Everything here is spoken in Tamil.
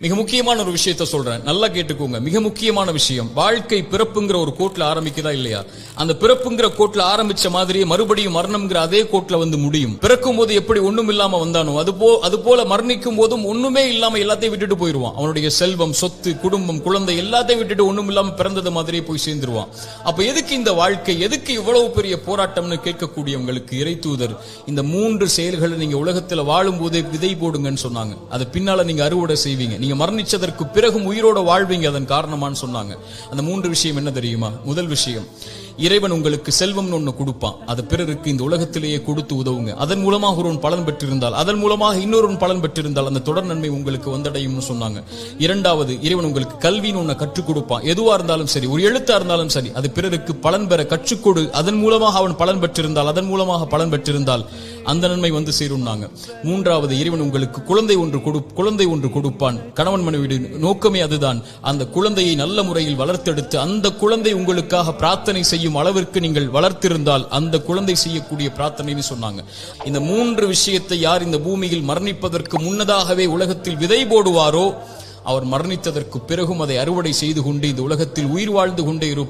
மிக முக்கியமான ஒரு விஷயத்த சொல்றேன், நல்லா கேட்டுக்கோங்க. மிக முக்கியமான விஷயம், வாழ்க்கை பிறப்புங்கிற ஒரு கோட்ல ஆரம்பிக்குதா இல்லையா? அந்த பிறப்புங்கிற கோட்ல ஆரம்பிச்ச மாதிரியே மறுபடியும் மரணம்ங்கிற அதே கோட்ல வந்து முடியும். பிறக்கும் போது எப்படி ஒண்ணும் இல்லாம வந்தானோ அது போல மரணிக்கும் போதும் ஒண்ணுமே இல்லாம எல்லாத்தையும் விட்டுட்டு போயிருவான். அவனுடைய செல்வம், சொத்து, குடும்பம், குழந்தை எல்லாத்தையும் விட்டுட்டு ஒண்ணும் இல்லாம பிறந்தது மாதிரியே போய் சேர்ந்துருவான். அப்ப எதுக்கு இந்த வாழ்க்கை, எதுக்கு இவ்வளவு பெரிய போராட்டம்னு கேட்கக்கூடியவங்களுக்கு இறைத்தூதர் இந்த 3 செயல்களை நீங்க உலகத்துல வாழும் போதே விதை போடுங்கன்னு சொன்னாங்க. அது பின்னால நீங்க அறுவடை செய்வீங்க. நீங்க மரணிச்சதற்கு பிறகும் உயிரோட வாழ்வீங்க, அதன் காரணமான்னு சொன்னாங்க. அந்த 3 விஷயம் என்ன தெரியுமா? முதல் விஷயம், இறைவன் உங்களுக்கு செல்வம்னு ஒண்ணு கொடுப்பான். அது பிறருக்கு இந்த உலகத்திலேயே கொடுத்து உதவுங்க. அதன் மூலமாக ஒருவன் பலன் பெற்றிருந்தால், அதன் மூலமாக இன்னொருவன் பலன் பெற்றிருந்தால் அந்த தொடர் நன்மை உங்களுக்கு வந்தடையும்னு சொன்னாங்க. இரண்டாவது, இறைவன் உங்களுக்கு கல்வின்னு ஒண்ணு கற்றுக் கொடுப்பான். எதுவா இருந்தாலும் சரி, ஒரு எழுத்தா இருந்தாலும் சரி, அது பிறருக்கு பலன் பெற கற்றுக்கொடு. அதன் மூலமாக அவன் பலன் பெற்றிருந்தால், அதன் மூலமாக பலன் பெற்றிருந்தால் அந்த நன்மை வந்து சேரும்னாங்க. மூன்றாவது, இறைவன் உங்களுக்கு குழந்தை ஒன்று கொடுப்பான். கணவன் மனைவி நோக்கமே அதுதான். அந்த குழந்தையை நல்ல முறையில் வளர்த்தெடுத்து அந்த குழந்தை உங்களுக்காக பிரார்த்தனை செய்யும் அளவிற்கு நீங்கள் வளர்த்திருந்தால் அந்த குழந்தை செய்யக்கூடிய பிரார்த்தனைன்னு சொன்னாங்க. இந்த 3 விஷயத்தை யார் இந்த பூமியில் மரணிப்பதற்கு முன்னதாகவே உலகத்தில் விதை போடுவாரோ அவர் மரணித்ததற்கு பிறகும் அதை அறுவடை செய்து கொண்டு இந்த உலகத்தில் உயிர் வாழ்ந்து கொண்டே இருப்பார்.